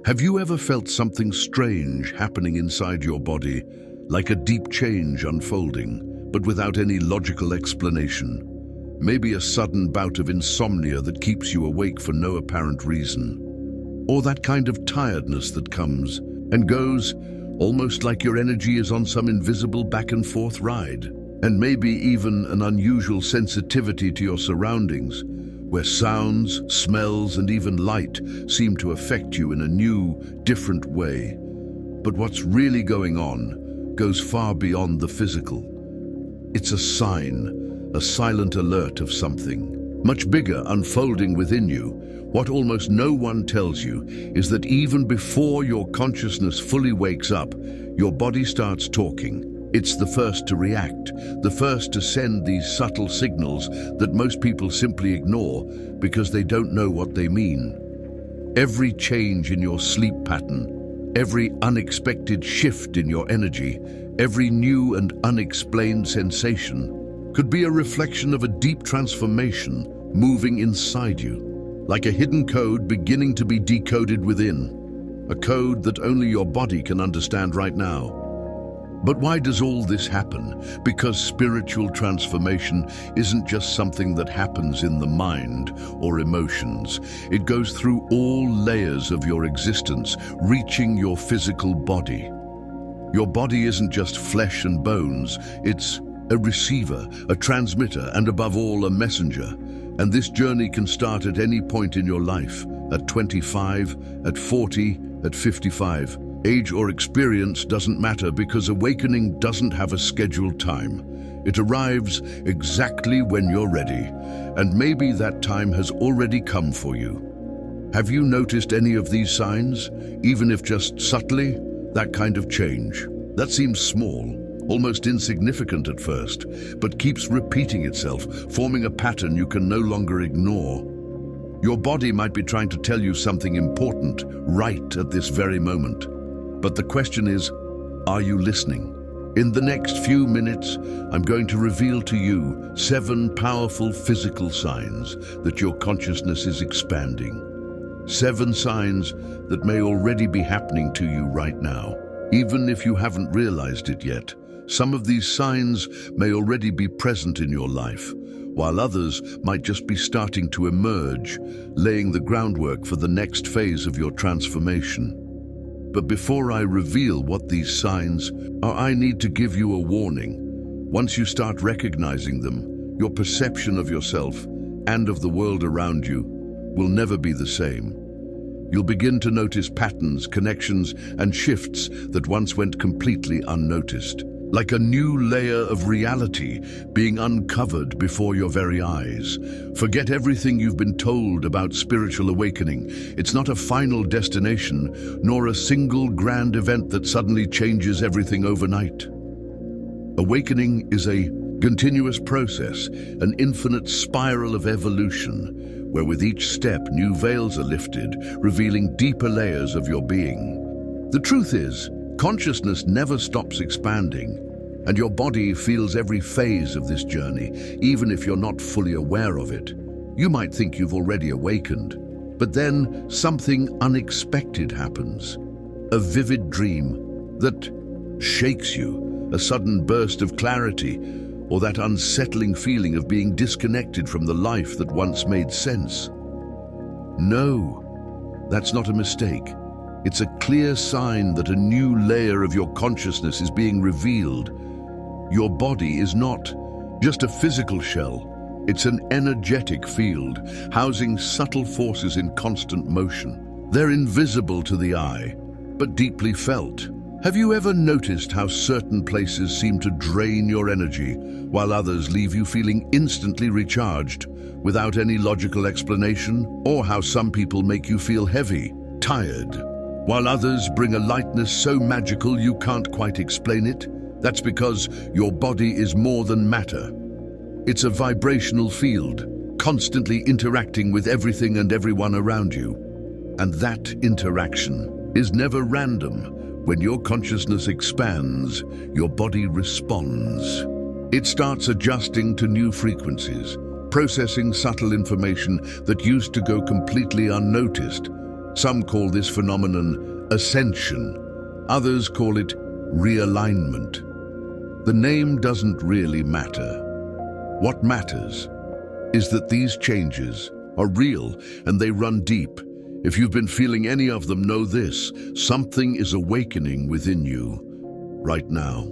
Have you ever felt something strange happening inside your body, like a deep change unfolding, but without any logical explanation? Maybe a sudden bout of insomnia that keeps you awake for no apparent reason. Or that kind of tiredness that comes and goes, almost like your energy is on some invisible back and forth ride. And maybe even an unusual sensitivity to your surroundings, where sounds, smells, and even light seem to affect you in a new, different way. But what's really going on goes far beyond the physical. It's a sign, a silent alert of something much bigger unfolding within you. What almost no one tells you is that even before your consciousness fully wakes up, your body starts talking. It's the first to react, the first to send these subtle signals that most people simply ignore because they don't know what they mean. Every change in your sleep pattern, every unexpected shift in your energy, every new and unexplained sensation could be a reflection of a deep transformation moving inside you, like a hidden code beginning to be decoded within, a code that only your body can understand right now. But why does all this happen? Because spiritual transformation isn't just something that happens in the mind or emotions. It goes through all layers of your existence, reaching your physical body. Your body isn't just flesh and bones, it's a receiver, a transmitter, and above all, a messenger. And this journey can start at any point in your life, at 25, at 40, at 55. Age or experience doesn't matter because awakening doesn't have a scheduled time. It arrives exactly when you're ready, and maybe that time has already come for you. Have you noticed any of these signs, even if just subtly? That kind of change. That seems small, almost insignificant at first, but keeps repeating itself, forming a pattern you can no longer ignore. Your body might be trying to tell you something important right at this very moment. But the question is, are you listening? In the next few minutes, I'm going to reveal to you 7 powerful physical signs that your consciousness is expanding. 7 signs that may already be happening to you right now, even if you haven't realized it yet. Some of these signs may already be present in your life, while others might just be starting to emerge, laying the groundwork for the next phase of your transformation. But before I reveal what these signs are, I need to give you a warning. Once you start recognizing them, your perception of yourself and of the world around you will never be the same. You'll begin to notice patterns, connections, and shifts that once went completely unnoticed, like a new layer of reality being uncovered before your very eyes. Forget everything you've been told about spiritual awakening. It's not a final destination, nor a single grand event that suddenly changes everything overnight. Awakening is a continuous process, an infinite spiral of evolution, where with each step new veils are lifted, revealing deeper layers of your being. The truth is, consciousness never stops expanding, and your body feels every phase of this journey, even if you're not fully aware of it. You might think you've already awakened, but then something unexpected happens. A vivid dream that shakes you, a sudden burst of clarity, or that unsettling feeling of being disconnected from the life that once made sense. No, that's not a mistake. It's a clear sign that a new layer of your consciousness is being revealed. Your body is not just a physical shell. It's an energetic field, housing subtle forces in constant motion. They're invisible to the eye, but deeply felt. Have you ever noticed how certain places seem to drain your energy, while others leave you feeling instantly recharged, without any logical explanation? Or how some people make you feel heavy, tired, while others bring a lightness so magical you can't quite explain it? That's because your body is more than matter. It's a vibrational field, constantly interacting with everything and everyone around you. And that interaction is never random. When your consciousness expands, your body responds. It starts adjusting to new frequencies, processing subtle information that used to go completely unnoticed. Some call this phenomenon ascension. Others call it realignment. The name doesn't really matter. What matters is that these changes are real and they run deep. If you've been feeling any of them, know this: something is awakening within you right now.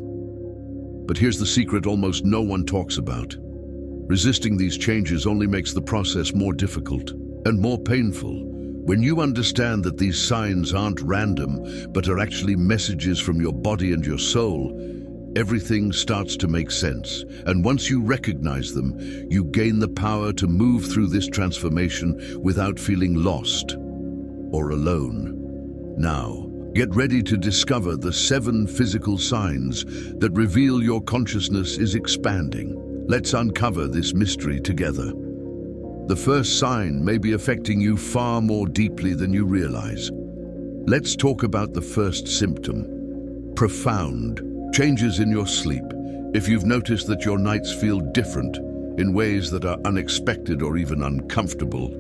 But here's the secret almost no one talks about. Resisting these changes only makes the process more difficult and more painful. When you understand that these signs aren't random, but are actually messages from your body and your soul, everything starts to make sense. And once you recognize them, you gain the power to move through this transformation without feeling lost or alone. Now, get ready to discover the 7 physical signs that reveal your consciousness is expanding. Let's uncover this mystery together. The first sign may be affecting you far more deeply than you realize. Let's talk about the first symptom: profound changes in your sleep. If you've noticed that your nights feel different in ways that are unexpected or even uncomfortable,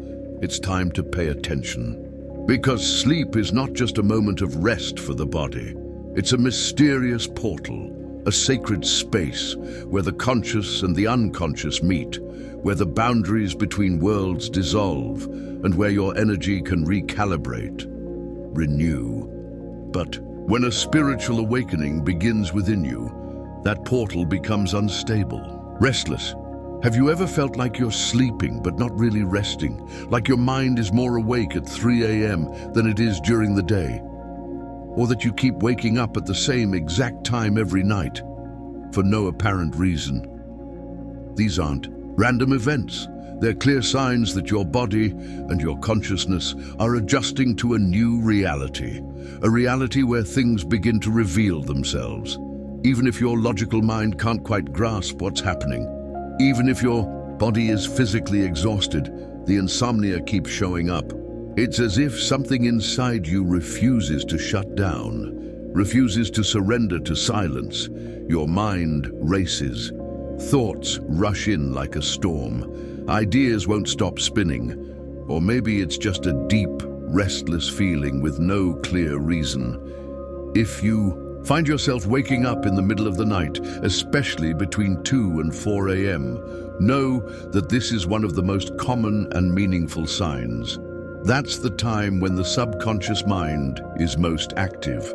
it's time to pay attention. Because sleep is not just a moment of rest for the body. It's a mysterious portal, a sacred space where the conscious and the unconscious meet, where the boundaries between worlds dissolve, and where your energy can recalibrate, renew. But when a spiritual awakening begins within you, that portal becomes unstable, restless. Have you ever felt like you're sleeping but not really resting? Like your mind is more awake at 3 a.m. than it is during the day? Or that you keep waking up at the same exact time every night for no apparent reason? These aren't random events. They're clear signs that your body and your consciousness are adjusting to a new reality, a reality where things begin to reveal themselves. Even if your logical mind can't quite grasp what's happening, even if your body is physically exhausted, the insomnia keeps showing up. It's as if something inside you refuses to shut down, refuses to surrender to silence. Your mind races. Thoughts rush in like a storm. Ideas won't stop spinning. Or maybe it's just a deep, restless feeling with no clear reason. If you find yourself waking up in the middle of the night, especially between 2 and 4 a.m., know that this is one of the most common and meaningful signs. That's the time when the subconscious mind is most active,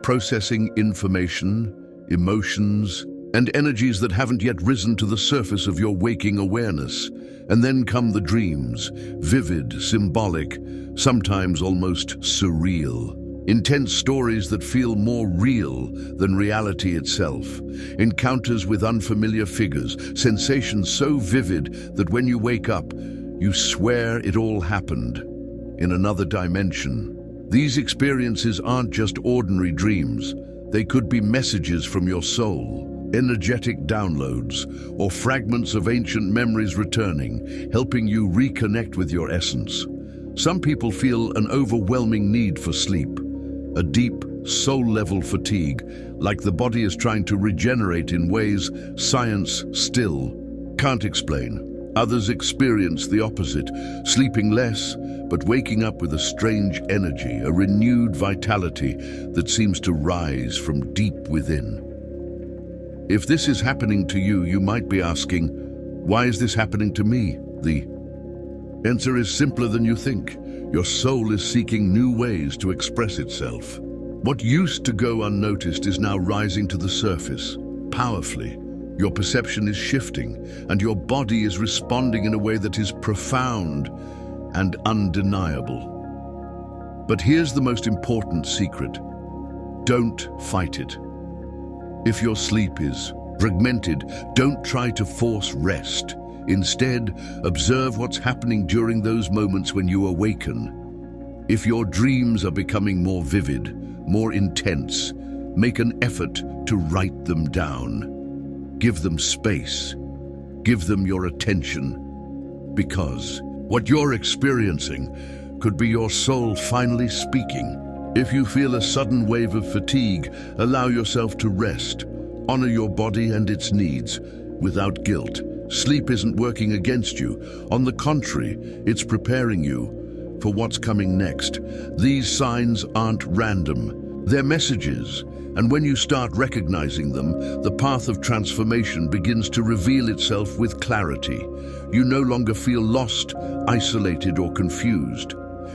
processing information, emotions, and energies that haven't yet risen to the surface of your waking awareness. And then come the dreams, vivid, symbolic, sometimes almost surreal. Intense stories that feel more real than reality itself. Encounters with unfamiliar figures, sensations so vivid that when you wake up, you swear it all happened in another dimension. These experiences aren't just ordinary dreams. They could be messages from your soul, energetic downloads, or fragments of ancient memories returning, helping you reconnect with your essence. Some people feel an overwhelming need for sleep, a deep, soul-level fatigue, like the body is trying to regenerate in ways science still can't explain. Others experience the opposite, sleeping less, but waking up with a strange energy, a renewed vitality that seems to rise from deep within. If this is happening to you, you might be asking, why is this happening to me? The answer is simpler than you think. Your soul is seeking new ways to express itself. What used to go unnoticed is now rising to the surface, powerfully. Your perception is shifting, and your body is responding in a way that is profound and undeniable. But here's the most important secret. Don't fight it. If your sleep is fragmented, don't try to force rest. Instead, observe what's happening during those moments when you awaken. If your dreams are becoming more vivid, more intense, make an effort to write them down. Give them space. Give them your attention. Because what you're experiencing could be your soul finally speaking. If you feel a sudden wave of fatigue, allow yourself to rest. Honor your body and its needs without guilt. Sleep isn't working against you. On the contrary, it's preparing you for what's coming next. These signs aren't random. They're messages, and when you start recognizing them, the path of transformation begins to reveal itself with clarity. You no longer feel lost, isolated, or confused.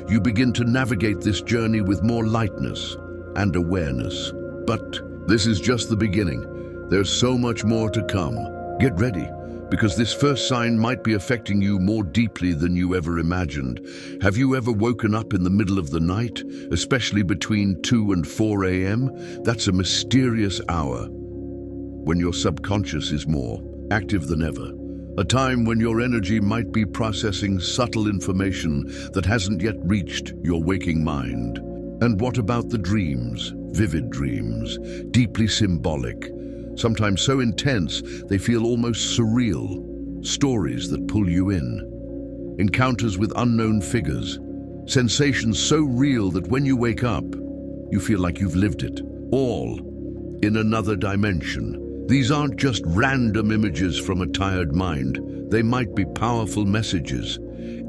You begin to navigate this journey with more lightness and awareness. But this is just the beginning. There's so much more to come. Get ready, because this first sign might be affecting you more deeply than you ever imagined. Have you ever woken up in the middle of the night, especially between 2 and 4 a.m.? That's a mysterious hour when your subconscious is more active than ever. A time when your energy might be processing subtle information that hasn't yet reached your waking mind. And what about the dreams? Vivid dreams, deeply symbolic, sometimes so intense they feel almost surreal. Stories that pull you in. Encounters with unknown figures. Sensations so real that when you wake up, you feel like you've lived it. All in another dimension. These aren't just random images from a tired mind. They might be powerful messages,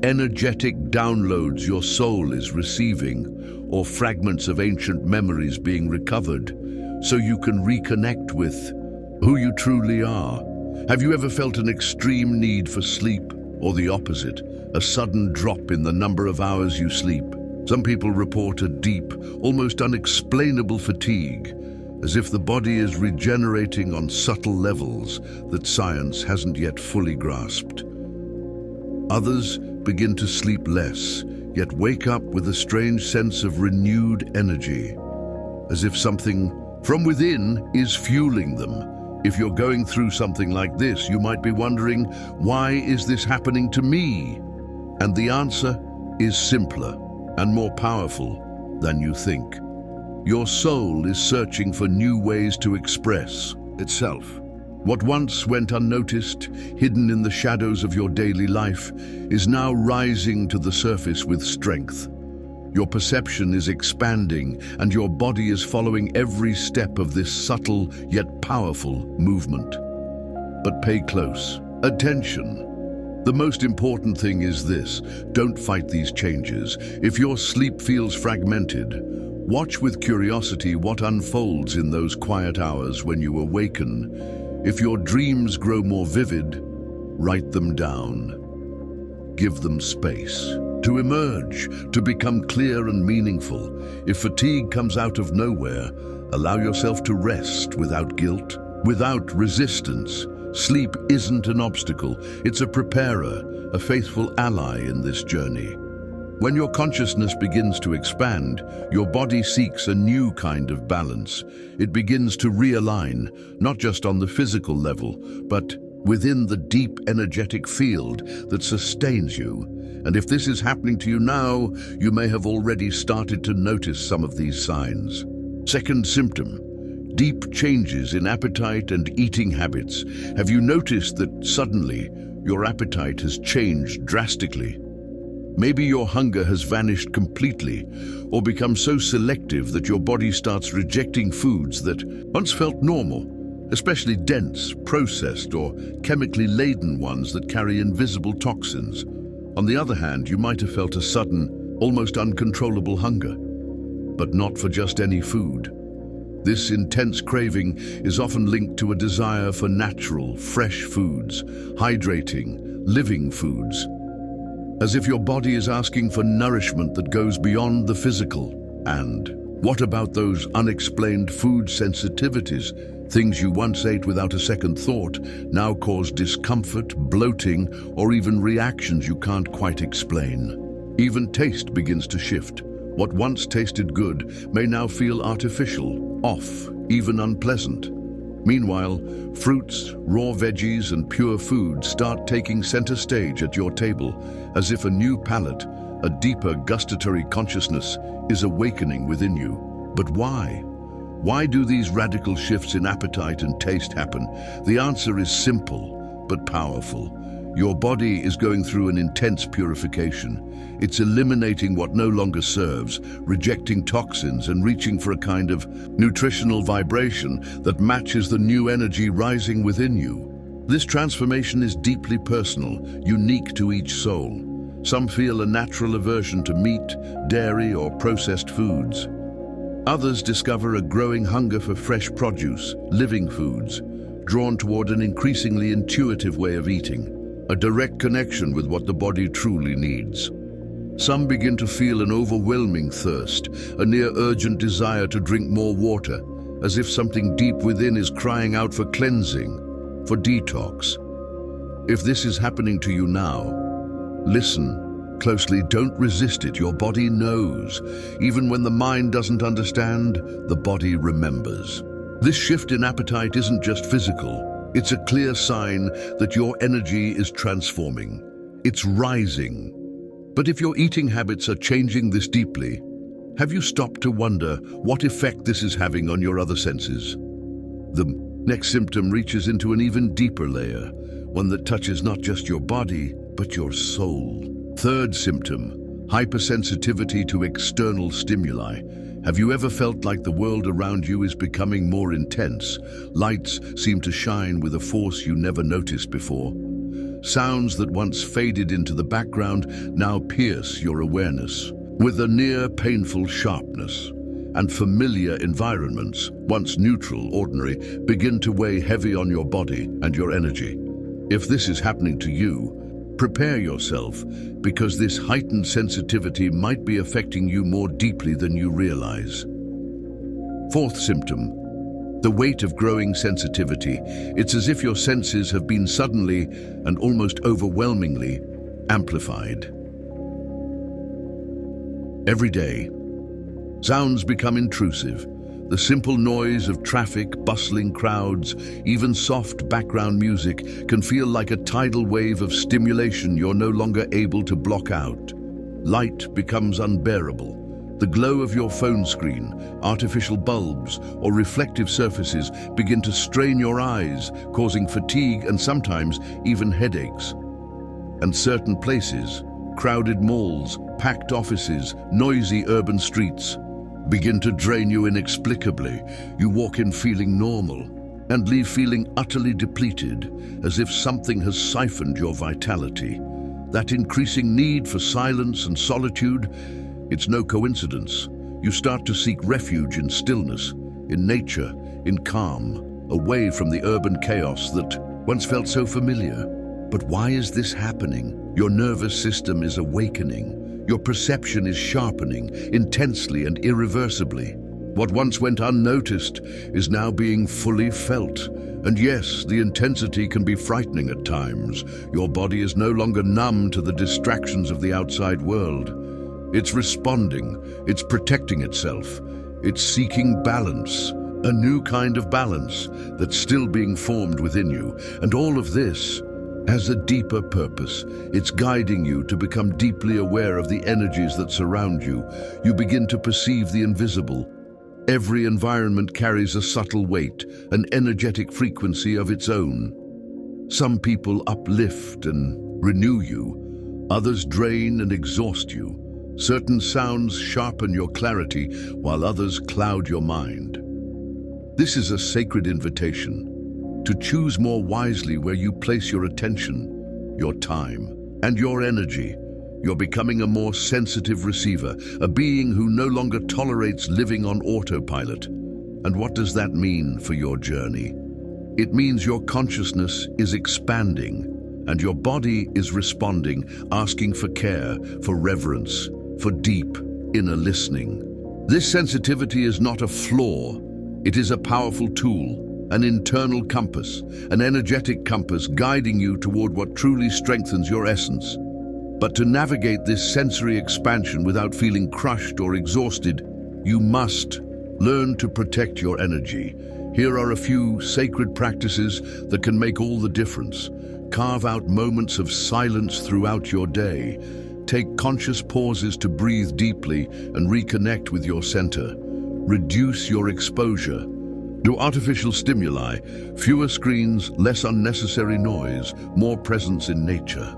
energetic downloads your soul is receiving, or fragments of ancient memories being recovered, so you can reconnect with who you truly are. Have you ever felt an extreme need for sleep, or the opposite, a sudden drop in the number of hours you sleep? Some people report a deep, almost unexplainable fatigue, as if the body is regenerating on subtle levels that science hasn't yet fully grasped. Others begin to sleep less, yet wake up with a strange sense of renewed energy, as if something from within is fueling them. If you're going through something like this, you might be wondering, why is this happening to me? And the answer is simpler and more powerful than you think. Your soul is searching for new ways to express itself. What once went unnoticed, hidden in the shadows of your daily life, is now rising to the surface with strength. Your perception is expanding, and your body is following every step of this subtle yet powerful movement. But pay close attention. The most important thing is this: don't fight these changes. If your sleep feels fragmented, watch with curiosity what unfolds in those quiet hours when you awaken. If your dreams grow more vivid, write them down. Give them space to emerge, to become clear and meaningful. If fatigue comes out of nowhere, allow yourself to rest without guilt, without resistance. Sleep isn't an obstacle, it's a preparer, a faithful ally in this journey. When your consciousness begins to expand, your body seeks a new kind of balance. It begins to realign, not just on the physical level, but within the deep energetic field that sustains you. And if this is happening to you now, you may have already started to notice some of these signs. Second symptom: deep changes in appetite and eating habits. Have you noticed that suddenly your appetite has changed drastically? Maybe your hunger has vanished completely, or become so selective that your body starts rejecting foods that once felt normal, especially dense, processed, or chemically laden ones that carry invisible toxins. On the other hand, you might have felt a sudden, almost uncontrollable hunger, but not for just any food. This intense craving is often linked to a desire for natural, fresh foods, hydrating, living foods, as if your body is asking for nourishment that goes beyond the physical. And what about those unexplained food sensitivities? Things you once ate without a second thought now cause discomfort, bloating, or even reactions you can't quite explain. Even taste begins to shift. What once tasted good may now feel artificial, off, even unpleasant. Meanwhile, fruits, raw veggies, and pure food start taking center stage at your table, as if a new palate, a deeper gustatory consciousness, is awakening within you. But why? Why do these radical shifts in appetite and taste happen? The answer is simple, but powerful. Your body is going through an intense purification. It's eliminating what no longer serves, rejecting toxins, and reaching for a kind of nutritional vibration that matches the new energy rising within you. This transformation is deeply personal, unique to each soul. Some feel a natural aversion to meat, dairy, or processed foods. Others discover a growing hunger for fresh produce, living foods, drawn toward an increasingly intuitive way of eating, a direct connection with what the body truly needs. Some begin to feel an overwhelming thirst, a near-urgent desire to drink more water, as if something deep within is crying out for cleansing, for detox. If this is happening to you now, listen closely, don't resist it. Your body knows. Even when the mind doesn't understand, the body remembers. This shift in appetite isn't just physical. It's a clear sign that your energy is transforming. It's rising. But if your eating habits are changing this deeply, have you stopped to wonder what effect this is having on your other senses? The next symptom reaches into an even deeper layer, one that touches not just your body, but your soul. Third symptom, hypersensitivity to external stimuli. Have you ever felt like the world around you is becoming more intense? Lights seem to shine with a force you never noticed before. Sounds that once faded into the background now pierce your awareness with a near painful sharpness. And familiar environments, once neutral, ordinary, begin to weigh heavy on your body and your energy. If this is happening to you, prepare yourself, because this heightened sensitivity might be affecting you more deeply than you realize. Fourth symptom, the weight of growing sensitivity. It's as if your senses have been suddenly and almost overwhelmingly amplified. Every day, sounds become intrusive. The simple noise of traffic, bustling crowds, even soft background music can feel like a tidal wave of stimulation you're no longer able to block out. Light becomes unbearable. The glow of your phone screen, artificial bulbs, or reflective surfaces begin to strain your eyes, causing fatigue and sometimes even headaches. And certain places, crowded malls, packed offices, noisy urban streets, begin to drain you inexplicably. You walk in feeling normal and leave feeling utterly depleted, as if something has siphoned your vitality. That increasing need for silence and solitude, it's no coincidence. You start to seek refuge in stillness, in nature, in calm, away from the urban chaos that once felt so familiar. But why is this happening? Your nervous system is awakening. Your perception is sharpening, intensely and irreversibly. What once went unnoticed is now being fully felt. And yes, the intensity can be frightening at times. Your body is no longer numb to the distractions of the outside world. It's responding, it's protecting itself, it's seeking balance, a new kind of balance that's still being formed within you. And all of this has a deeper purpose. It's guiding you to become deeply aware of the energies that surround you. You begin to perceive the invisible. Every environment carries a subtle weight, an energetic frequency of its own. Some people uplift and renew you, others drain and exhaust you. Certain sounds sharpen your clarity, while others cloud your mind. This is a sacred invitation to choose more wisely where you place your attention, your time, and your energy. You're becoming a more sensitive receiver, a being who no longer tolerates living on autopilot. And what does that mean for your journey? It means your consciousness is expanding, and your body is responding, asking for care, for reverence, for deep inner listening. This sensitivity is not a flaw. It is a powerful tool, an internal compass, an energetic compass guiding you toward what truly strengthens your essence. But to navigate this sensory expansion without feeling crushed or exhausted, you must learn to protect your energy. Here are a few sacred practices that can make all the difference. Carve out moments of silence throughout your day. Take conscious pauses to breathe deeply and reconnect with your center. Reduce your exposure to artificial stimuli, fewer screens, less unnecessary noise, more presence in nature.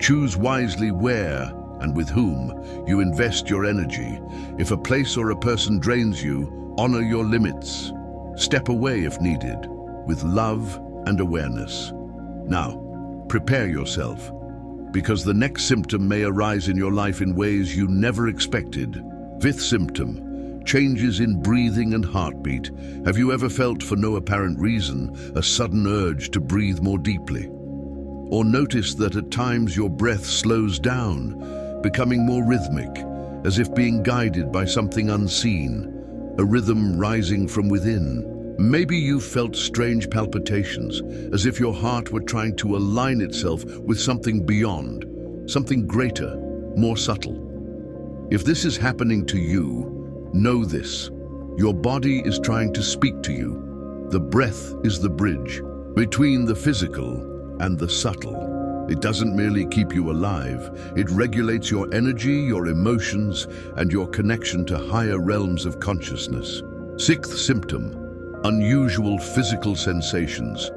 Choose wisely where and with whom you invest your energy. If a place or a person drains you, honor your limits. Step away if needed, with love and awareness. Now, prepare yourself. because the next symptom may arise in your life in ways you never expected. Fifth symptom, changes in breathing and heartbeat. Have you ever felt, for no apparent reason, a sudden urge to breathe more deeply? Or noticed that at times your breath slows down, becoming more rhythmic, as if being guided by something unseen, a rhythm rising from within? Maybe you felt strange palpitations, as if your heart were trying to align itself with something beyond, something greater, more subtle. If this is happening to you, know this: your body is trying to speak to you. The breath is the bridge between the physical and the subtle. It doesn't merely keep you alive, it regulates your energy, your emotions, and your connection to higher realms of consciousness. Sixth symptom, unusual physical sensations.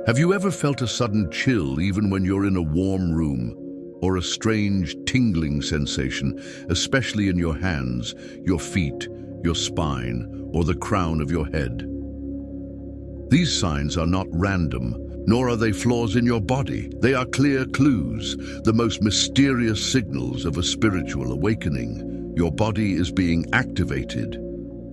Have you ever felt a sudden chill even when you're in a warm room, or a strange tingling sensation, especially in your hands, your feet, your spine, or the crown of your head? These signs are not random, nor are they flaws in your body. They are clear clues, the most mysterious signals of a spiritual awakening. Your body is being activated.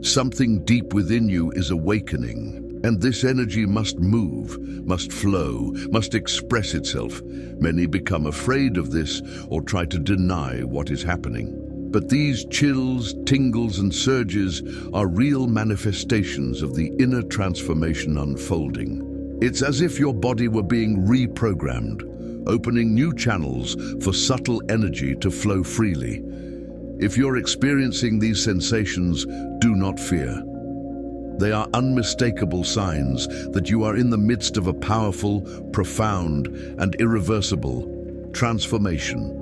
Something deep within you is awakening, and this energy must move, must flow, must express itself. Many become afraid of this or try to deny what is happening. But these chills, tingles, and surges are real manifestations of the inner transformation unfolding. It's as if your body were being reprogrammed, opening new channels for subtle energy to flow freely. If you're experiencing these sensations, do not fear. They are unmistakable signs that you are in the midst of a powerful, profound, and irreversible transformation.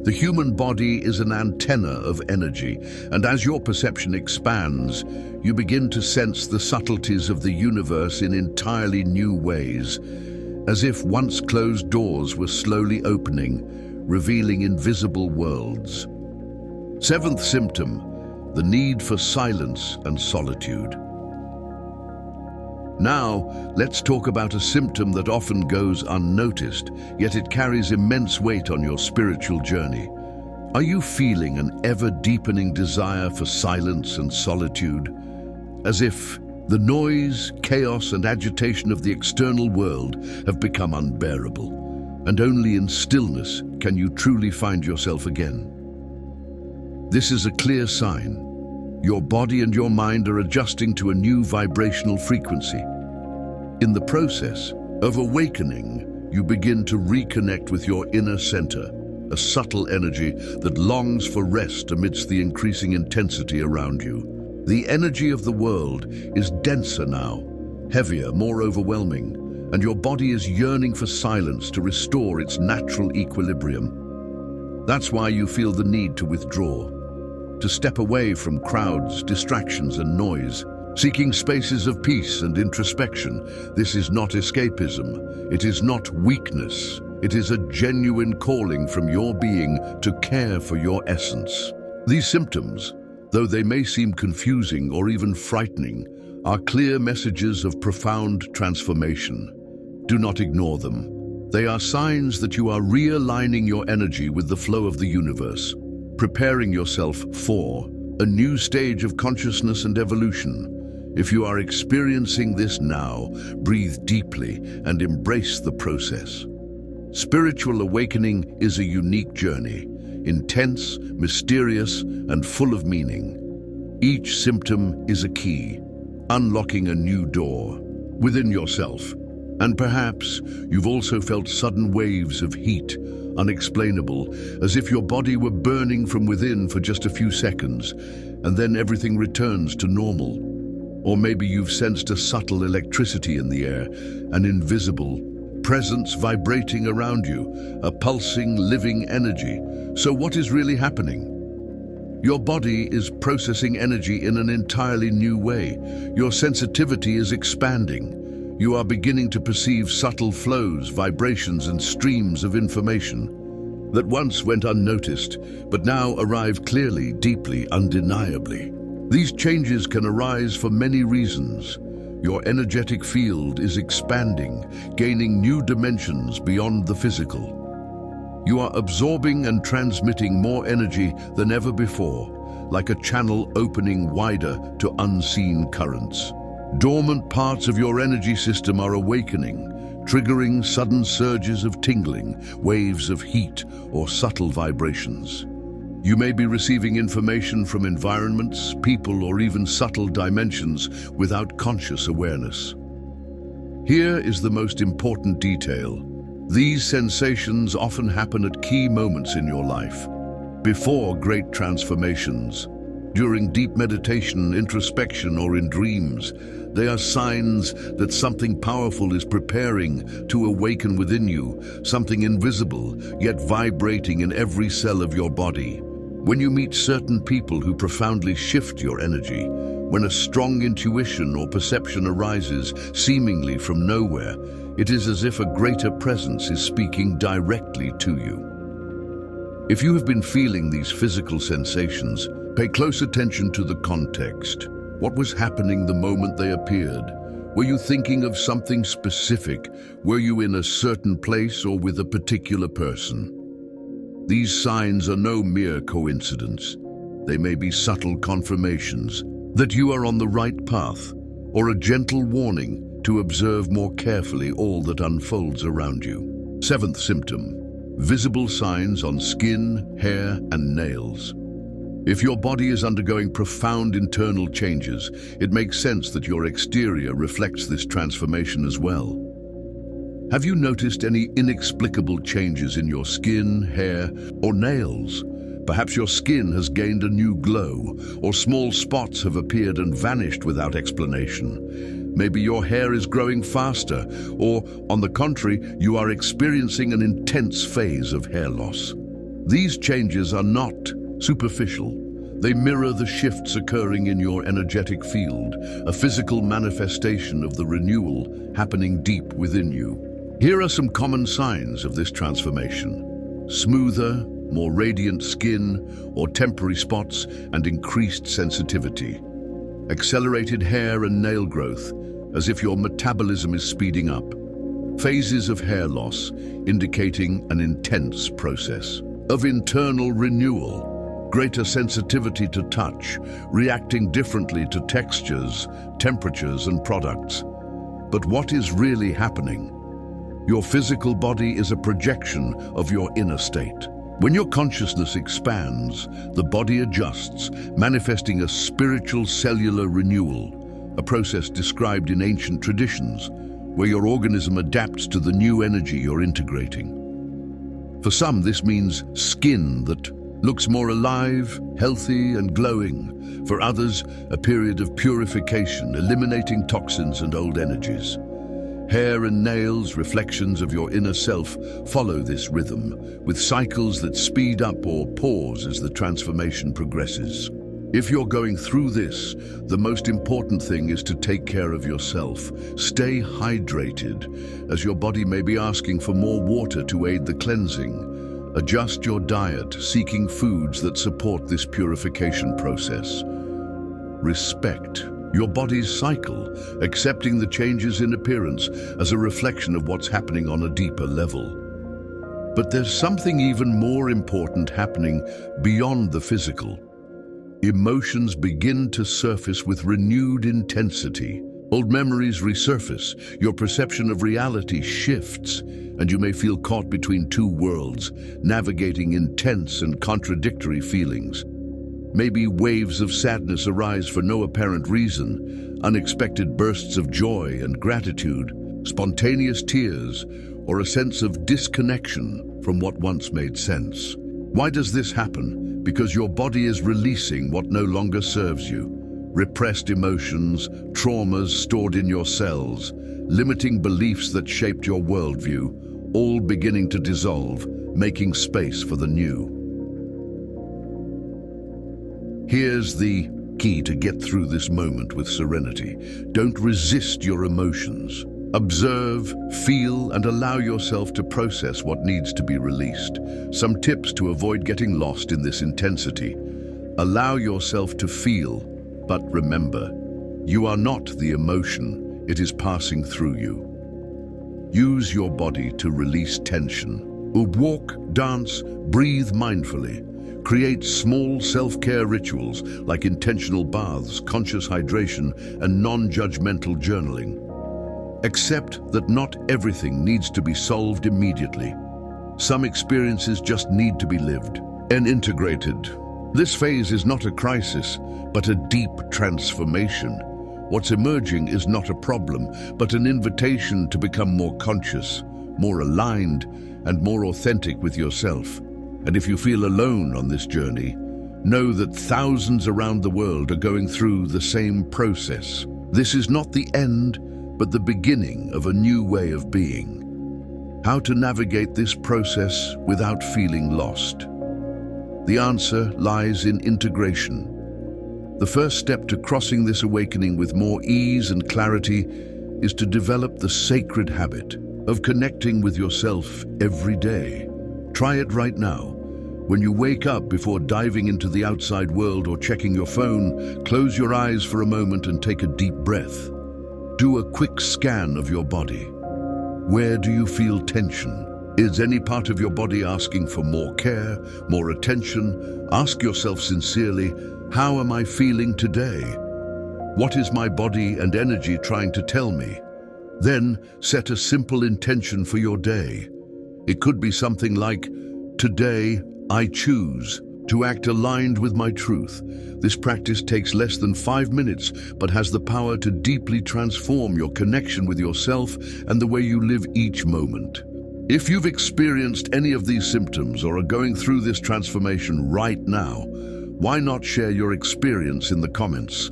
The human body is an antenna of energy, and as your perception expands, you begin to sense the subtleties of the universe in entirely new ways, as if once closed doors were slowly opening, revealing invisible worlds. Seventh symptom, the need for silence and solitude. Now, let's talk about a symptom that often goes unnoticed, yet it carries immense weight on your spiritual journey. Are you feeling an ever-deepening desire for silence and solitude? As if the noise, chaos, and agitation of the external world have become unbearable, and only in stillness can you truly find yourself again. This is a clear sign. Your body and your mind are adjusting to a new vibrational frequency. In the process of awakening, you begin to reconnect with your inner center, a subtle energy that longs for rest amidst the increasing intensity around you. The energy of the world is denser now, heavier, more overwhelming, and your body is yearning for silence to restore its natural equilibrium. That's why you feel the need to withdraw, to step away from crowds, distractions, and noise, seeking spaces of peace and introspection. This is not escapism. It is not weakness. It is a genuine calling from your being to care for your essence. These symptoms, though they may seem confusing or even frightening, are clear messages of profound transformation. Do not ignore them. They are signs that you are realigning your energy with the flow of the universe, preparing yourself for a new stage of consciousness and evolution. If you are experiencing this now, breathe deeply and embrace the process. Spiritual awakening is a unique journey, intense, mysterious, and full of meaning. Each symptom is a key, unlocking a new door within yourself. And perhaps you've also felt sudden waves of heat, unexplainable, as if your body were burning from within for just a few seconds, and then everything returns to normal. Or maybe you've sensed a subtle electricity in the air, an invisible presence vibrating around you, a pulsing, living energy. So what is really happening? Your body is processing energy in an entirely new way. Your sensitivity is expanding. You are beginning to perceive subtle flows, vibrations, and streams of information that once went unnoticed, but now arrive clearly, deeply, undeniably. These changes can arise for many reasons. Your energetic field is expanding, gaining new dimensions beyond the physical. You are absorbing and transmitting more energy than ever before, like a channel opening wider to unseen currents. Dormant parts of your energy system are awakening, triggering sudden surges of tingling, waves of heat, or subtle vibrations. You may be receiving information from environments, people, or even subtle dimensions without conscious awareness. Here is the most important detail. These sensations often happen at key moments in your life, before great transformations. During deep meditation, introspection, or in dreams, they are signs that something powerful is preparing to awaken within you, something invisible, yet vibrating in every cell of your body. When you meet certain people who profoundly shift your energy, when a strong intuition or perception arises seemingly from nowhere, it is as if a greater presence is speaking directly to you. If you have been feeling these physical sensations, pay close attention to the context. What was happening the moment they appeared? Were you thinking of something specific? Were you in a certain place or with a particular person? These signs are no mere coincidence. They may be subtle confirmations that you are on the right path, or a gentle warning to observe more carefully all that unfolds around you. Seventh symptom: visible signs on skin, hair, and nails. If your body is undergoing profound internal changes, it makes sense that your exterior reflects this transformation as well. Have you noticed any inexplicable changes in your skin, hair, or nails? Perhaps your skin has gained a new glow, or small spots have appeared and vanished without explanation. Maybe your hair is growing faster, or, on the contrary, you are experiencing an intense phase of hair loss. These changes are not superficial. They mirror the shifts occurring in your energetic field, a physical manifestation of the renewal happening deep within you. Here are some common signs of this transformation: smoother, more radiant skin, or temporary spots and increased sensitivity. Accelerated hair and nail growth, as if your metabolism is speeding up. Phases of hair loss, indicating an intense process of internal renewal. Greater sensitivity to touch, reacting differently to textures, temperatures, and products. But what is really happening? Your physical body is a projection of your inner state. When your consciousness expands, the body adjusts, manifesting a spiritual cellular renewal, a process described in ancient traditions, where your organism adapts to the new energy you're integrating. For some, this means skin that looks more alive, healthy, and glowing. For others, a period of purification, eliminating toxins and old energies. Hair and nails, reflections of your inner self, follow this rhythm, with cycles that speed up or pause as the transformation progresses. If you're going through this, the most important thing is to take care of yourself. Stay hydrated, as your body may be asking for more water to aid the cleansing. Adjust your diet, seeking foods that support this purification process. Respect your body's cycle, accepting the changes in appearance as a reflection of what's happening on a deeper level. But there's something even more important happening beyond the physical. Emotions begin to surface with renewed intensity. Old memories resurface, your perception of reality shifts, and you may feel caught between two worlds, navigating intense and contradictory feelings. Maybe waves of sadness arise for no apparent reason, unexpected bursts of joy and gratitude, spontaneous tears, or a sense of disconnection from what once made sense. Why does this happen? Because your body is releasing what no longer serves you. Repressed emotions, traumas stored in your cells, limiting beliefs that shaped your worldview, all beginning to dissolve, making space for the new. Here's the key to get through this moment with serenity. Don't resist your emotions. Observe, feel, and allow yourself to process what needs to be released. Some tips to avoid getting lost in this intensity. Allow yourself to feel, but remember, you are not the emotion, it is passing through you. Use your body to release tension. Walk, dance, breathe mindfully. Create small self-care rituals like intentional baths, conscious hydration, and non-judgmental journaling. Accept that not everything needs to be solved immediately. Some experiences just need to be lived and integrated. This phase is not a crisis, but a deep transformation. What's emerging is not a problem, but an invitation to become more conscious, more aligned, and more authentic with yourself. And if you feel alone on this journey, know that thousands around the world are going through the same process. This is not the end, but the beginning of a new way of being. How to navigate this process without feeling lost? The answer lies in integration. The first step to crossing this awakening with more ease and clarity is to develop the sacred habit of connecting with yourself every day. Try it right now. When you wake up, before diving into the outside world or checking your phone, close your eyes for a moment and take a deep breath. Do a quick scan of your body. Where do you feel tension? Is any part of your body asking for more care, more attention? Ask yourself sincerely, how am I feeling today? What is my body and energy trying to tell me? Then set a simple intention for your day. It could be something like, today I choose to act aligned with my truth. This practice takes less than 5 minutes, but has the power to deeply transform your connection with yourself and the way you live each moment. If you've experienced any of these symptoms or are going through this transformation right now, why not share your experience in the comments?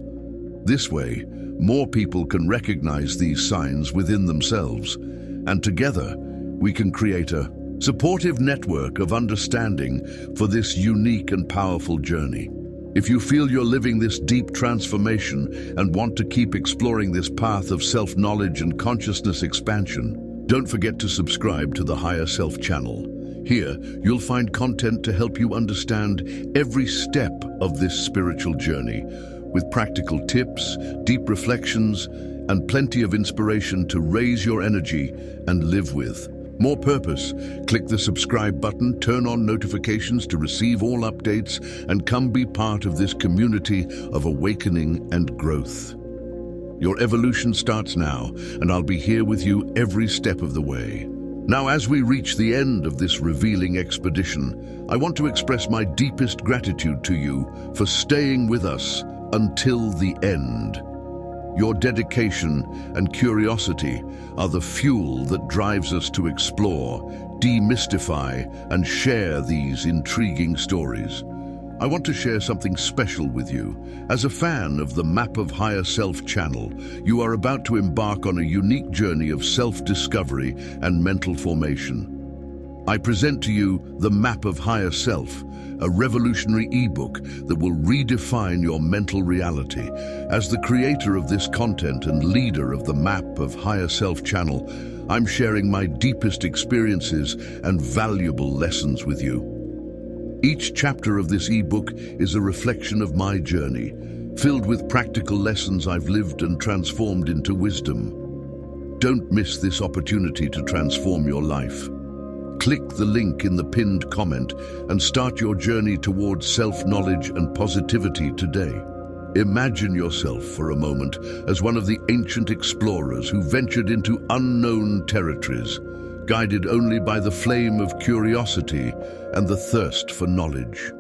This way, more people can recognize these signs within themselves, and together we can create a supportive network of understanding for this unique and powerful journey. If you feel you're living this deep transformation and want to keep exploring this path of self-knowledge and consciousness expansion, don't forget to subscribe to the Higher Self channel. Here, you'll find content to help you understand every step of this spiritual journey, with practical tips, deep reflections, and plenty of inspiration to raise your energy and live with more purpose. Click the subscribe button, turn on notifications to receive all updates, and come be part of this community of awakening and growth. Your evolution starts now, and I'll be here with you every step of the way. Now, as we reach the end of this revealing expedition, I want to express my deepest gratitude to you for staying with us until the end. Your dedication and curiosity are the fuel that drives us to explore, demystify, and share these intriguing stories. I want to share something special with you. As a fan of the Map of Higher Self channel, you are about to embark on a unique journey of self-discovery and mental formation. I present to you the Map of Higher Self, a revolutionary ebook that will redefine your mental reality. As the creator of this content and leader of the Map of Higher Self channel, I'm sharing my deepest experiences and valuable lessons with you. Each chapter of this ebook is a reflection of my journey, filled with practical lessons I've lived and transformed into wisdom. Don't miss this opportunity to transform your life. Click the link in the pinned comment and start your journey towards self-knowledge and positivity today. Imagine yourself for a moment as one of the ancient explorers who ventured into unknown territories, guided only by the flame of curiosity and the thirst for knowledge.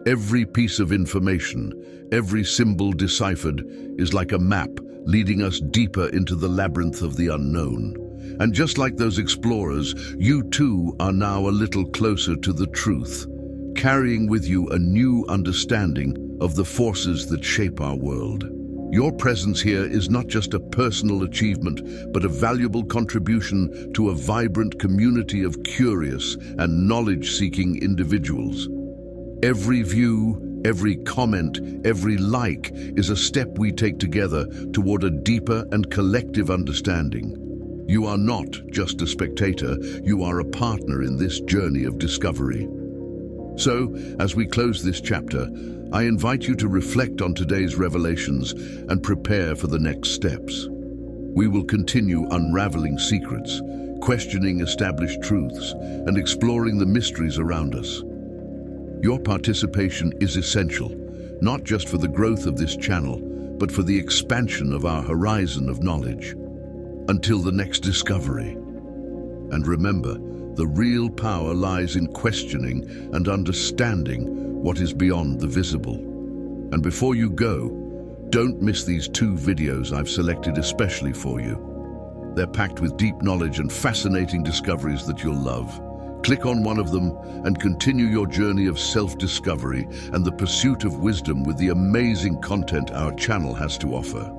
Every piece of information, every symbol deciphered, is like a map leading us deeper into the labyrinth of the unknown. And just like those explorers, you too are now a little closer to the truth, carrying with you a new understanding of the forces that shape our world. Your presence here is not just a personal achievement, but a valuable contribution to a vibrant community of curious and knowledge-seeking individuals. Every view, every comment, every like is a step we take together toward a deeper and collective understanding. You are not just a spectator, you are a partner in this journey of discovery. So, as we close this chapter, I invite you to reflect on today's revelations and prepare for the next steps. We will continue unraveling secrets, questioning established truths, and exploring the mysteries around us. Your participation is essential, not just for the growth of this channel, but for the expansion of our horizon of knowledge. Until the next discovery. And remember, the real power lies in questioning and understanding what is beyond the visible. And before you go, don't miss these 2 videos I've selected especially for you. They're packed with deep knowledge and fascinating discoveries that you'll love. Click on one of them and continue your journey of self-discovery and the pursuit of wisdom with the amazing content our channel has to offer.